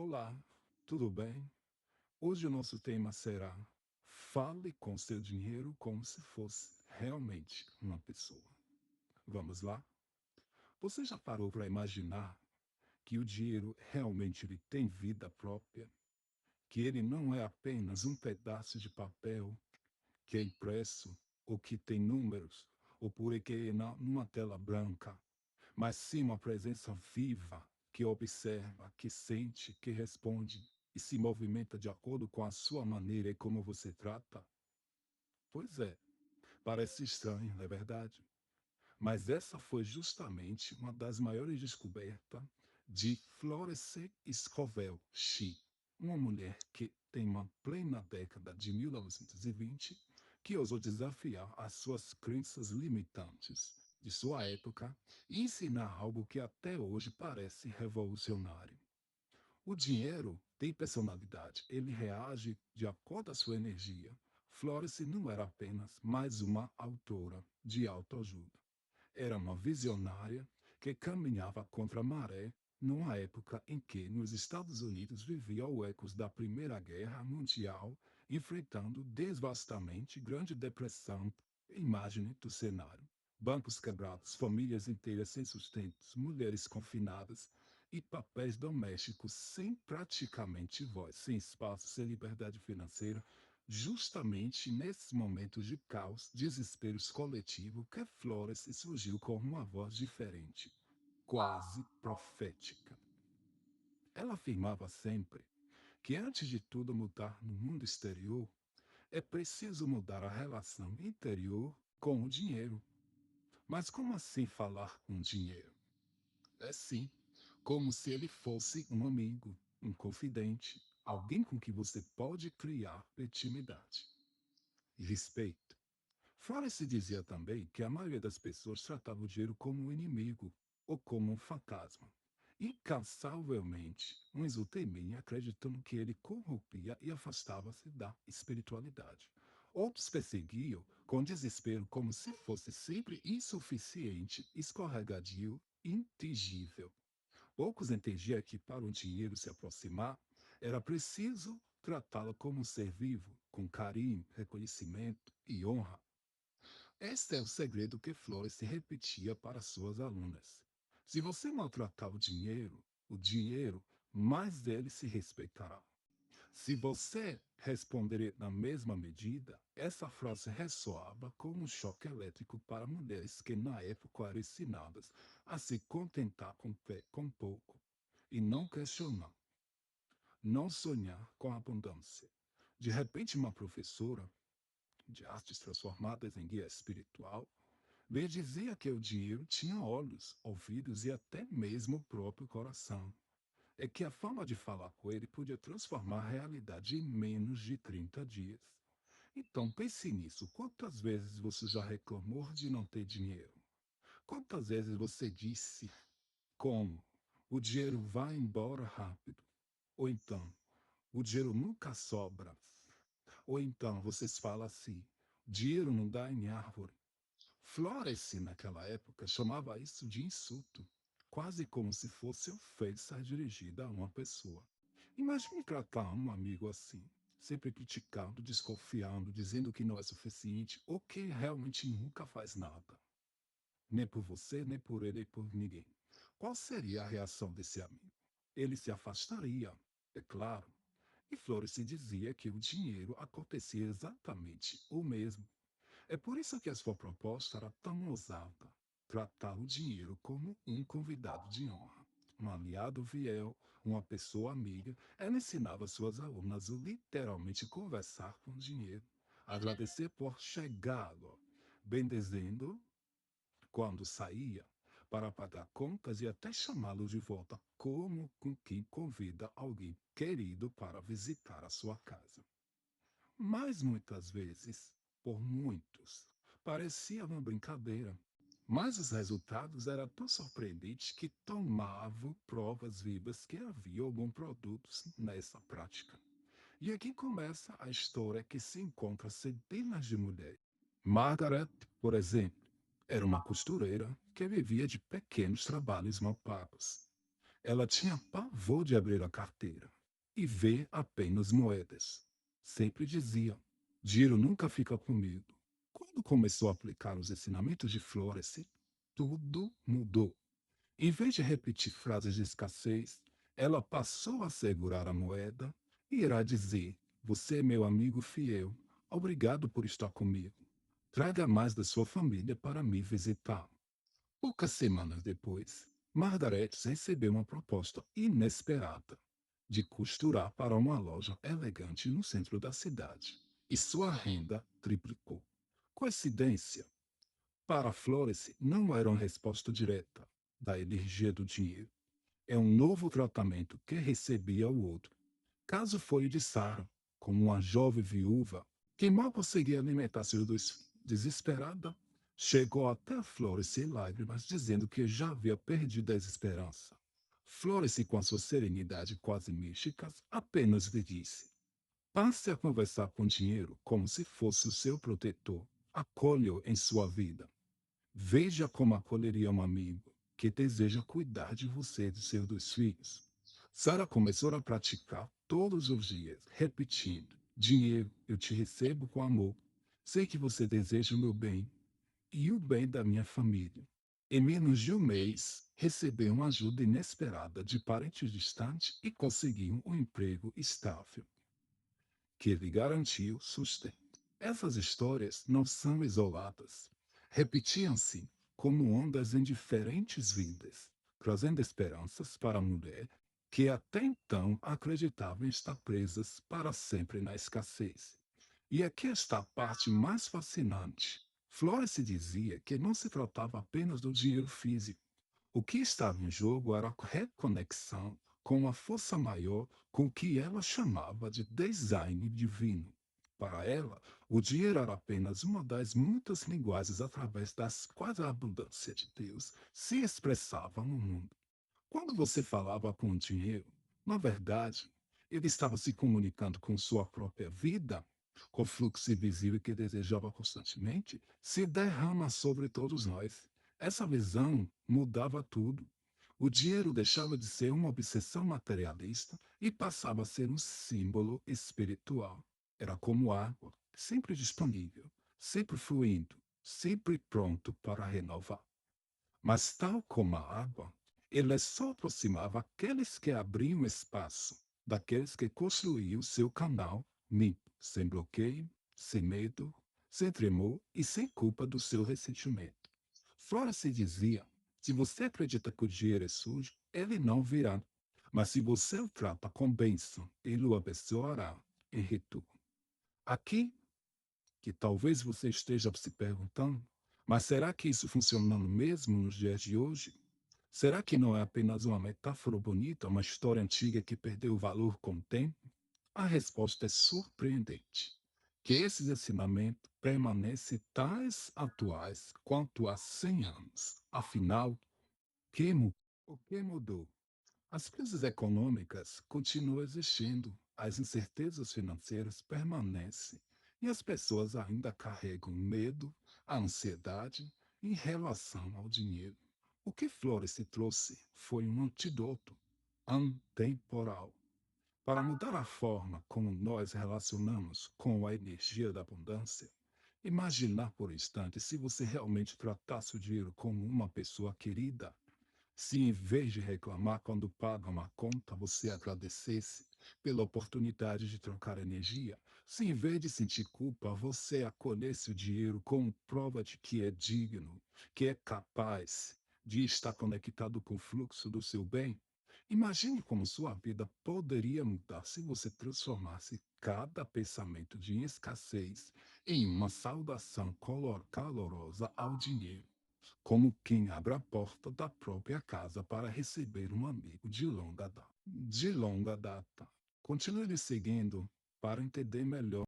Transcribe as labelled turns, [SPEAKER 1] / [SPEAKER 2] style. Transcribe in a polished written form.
[SPEAKER 1] Olá, tudo bem? Hoje o nosso tema será: fale com seu dinheiro como se fosse realmente uma pessoa. Vamos lá? Você já parou para imaginar que o dinheiro realmente ele tem vida própria? Que ele não é apenas um pedaço de papel que é impresso ou que tem números ou por que numa tela branca, mas sim uma presença viva que observa, que sente, que responde e se movimenta de acordo com a sua maneira e como você trata? Pois é, parece estranho, não é verdade? Mas essa foi justamente uma das maiores descobertas de Florence Scovel Shih, uma mulher que tem uma plena década de 1920 que ousou desafiar as suas crenças limitantes de sua época e ensinar algo que até hoje parece revolucionário. O dinheiro tem personalidade, ele reage de acordo à sua energia. Florence não era apenas mais uma autora de autoajuda. Era uma visionária que caminhava contra a maré numa época em que nos Estados Unidos vivia o ecos da Primeira Guerra Mundial, enfrentando devastamente Grande Depressão. Imagine do cenário. Bancos quebrados, famílias inteiras sem sustentos, mulheres confinadas e papéis domésticos sem praticamente voz, sem espaço, sem liberdade financeira. Justamente nesses momentos de caos, desesperos coletivo, que Florence surgiu com uma voz diferente, quase profética. Ela afirmava sempre que antes de tudo mudar no mundo exterior, é preciso mudar a relação interior com o dinheiro. Mas como assim falar com o dinheiro? É sim, como se ele fosse um amigo, um confidente, alguém com quem você pode criar intimidade e respeito. Florence dizia também que a maioria das pessoas tratava o dinheiro como um inimigo ou como um fantasma. Incansavelmente, uns o temiam acreditando que ele corrompia e afastava-se da espiritualidade. Outros perseguiam com desespero como se fosse sempre insuficiente, escorregadio, intingível. Poucos entendiam que para o dinheiro se aproximar, era preciso tratá-lo como um ser vivo, com carinho, reconhecimento e honra. Este é o segredo que Flores repetia para suas alunas. Se você maltratar o dinheiro mais dele se respeitará. Se você responder na mesma medida, essa frase ressoava como um choque elétrico para mulheres que na época eram ensinadas a se contentar com pouco e não questionar, não sonhar com abundância. De repente, uma professora de artes transformadas em guia espiritual lhe dizia que o dinheiro tinha olhos, ouvidos e até mesmo o próprio coração. É que a forma de falar com ele podia transformar a realidade em menos de 30 dias. Então pense nisso. Quantas vezes você já reclamou de não ter dinheiro? Quantas vezes você disse como o dinheiro vai embora rápido? Ou então, o dinheiro nunca sobra? Ou então vocês falam assim, dinheiro não dá em árvore. Florence, naquela época, chamava isso de insulto, quase como se fosse ofensa dirigida a uma pessoa. Imagine tratar um amigo assim, sempre criticando, desconfiando, dizendo que não é suficiente ou que realmente nunca faz nada. Nem por você, nem por ele, nem por ninguém. Qual seria a reação desse amigo? Ele se afastaria, é claro. E Florence dizia que o dinheiro acontecia exatamente o mesmo. É por isso que a sua proposta era tão ousada. Tratar o dinheiro como um convidado de honra. Um aliado fiel, uma pessoa amiga. Ela ensinava suas alunas a literalmente conversar com o dinheiro. Agradecer por chegá-lo, bendizendo quando saía, para pagar contas e até chamá-lo de volta, como com quem convida alguém querido para visitar a sua casa. Mas muitas vezes, por muitos, parecia uma brincadeira. Mas os resultados eram tão surpreendentes que tomavam provas vivas que havia algum produto nessa prática. E aqui começa a história que se encontra centenas de mulheres. Margaret, por exemplo, era uma costureira que vivia de pequenos trabalhos mal pagos. Ela tinha pavor de abrir a carteira e ver apenas moedas. Sempre dizia: dinheiro nunca fica comigo. Quando começou a aplicar os ensinamentos de Florence, tudo mudou. Em vez de repetir frases de escassez, ela passou a segurar a moeda e irá dizer: você é meu amigo fiel. Obrigado por estar comigo. Traga mais da sua família para me visitar. Poucas semanas depois, Margaret recebeu uma proposta inesperada de costurar para uma loja elegante no centro da cidade, e sua renda triplicou. Coincidência? Para Florence, não era uma resposta direta da energia do dinheiro. É um novo tratamento que recebia o outro. Caso foi o de Sarah, como uma jovem viúva que mal conseguia alimentar seus dois filhos. Desesperada, chegou até Florence em lágrimas, dizendo que já havia perdido a esperança. Florence, com a sua serenidade quase mística, apenas lhe disse: passe a conversar com o dinheiro como se fosse o seu protetor. Acolha-o em sua vida. Veja como acolheria um amigo que deseja cuidar de você e de seus dois filhos. Sara começou a praticar todos os dias, repetindo: dinheiro, eu te recebo com amor. Sei que você deseja o meu bem e o bem da minha família. Em menos de um mês, recebeu uma ajuda inesperada de parentes distantes e conseguiu um emprego estável que lhe garantiu sustento. Essas histórias não são isoladas. Repetiam-se como ondas em diferentes vidas, trazendo esperanças para a mulher que até então acreditava em estar presas para sempre na escassez. E aqui está a parte mais fascinante. Florence dizia que não se tratava apenas do dinheiro físico. O que estava em jogo era a reconexão com uma força maior com o que ela chamava de design divino. Para ela, o dinheiro era apenas uma das muitas linguagens através das quais a abundância de Deus se expressava no mundo. Quando você falava com o dinheiro, na verdade, ele estava se comunicando com sua própria vida, com o fluxo invisível que desejava constantemente, se derrama sobre todos nós. Essa visão mudava tudo. O dinheiro deixava de ser uma obsessão materialista e passava a ser um símbolo espiritual. Era como água, sempre disponível, sempre fluindo, sempre pronto para renovar. Mas, tal como a água, ele só aproximava aqueles que abriam espaço, daqueles que construíam seu canal limpo, sem bloqueio, sem medo, sem tremor e sem culpa do seu ressentimento. Flora se dizia: se você acredita que o dinheiro é sujo, ele não virá. Mas se você o trata com bênção, ele o abençoará em retorno. Aqui que talvez você esteja se perguntando, mas será que isso funciona mesmo nos dias de hoje? Será que não é apenas uma metáfora bonita, uma história antiga que perdeu o valor com o tempo? A resposta é surpreendente. Que esses ensinamentos permanecem tais atuais quanto há 100 anos. Afinal, o que mudou? As crises econômicas continuam existindo, as incertezas financeiras permanecem e as pessoas ainda carregam medo, a ansiedade em relação ao dinheiro. O que Flores trouxe foi um antídoto antemporal para mudar a forma como nós relacionamos com a energia da abundância. Imaginar por um instante se você realmente tratasse o dinheiro como uma pessoa querida, se em vez de reclamar quando paga uma conta, você agradecesse pela oportunidade de trocar energia, se em vez de sentir culpa, você acolhesse o dinheiro como prova de que é digno, que é capaz de estar conectado com o fluxo do seu bem, imagine como sua vida poderia mudar se você transformasse cada pensamento de escassez em uma saudação calorosa ao dinheiro, como quem abre a porta da própria casa para receber um amigo de longa data. Continue me seguindo para entender melhor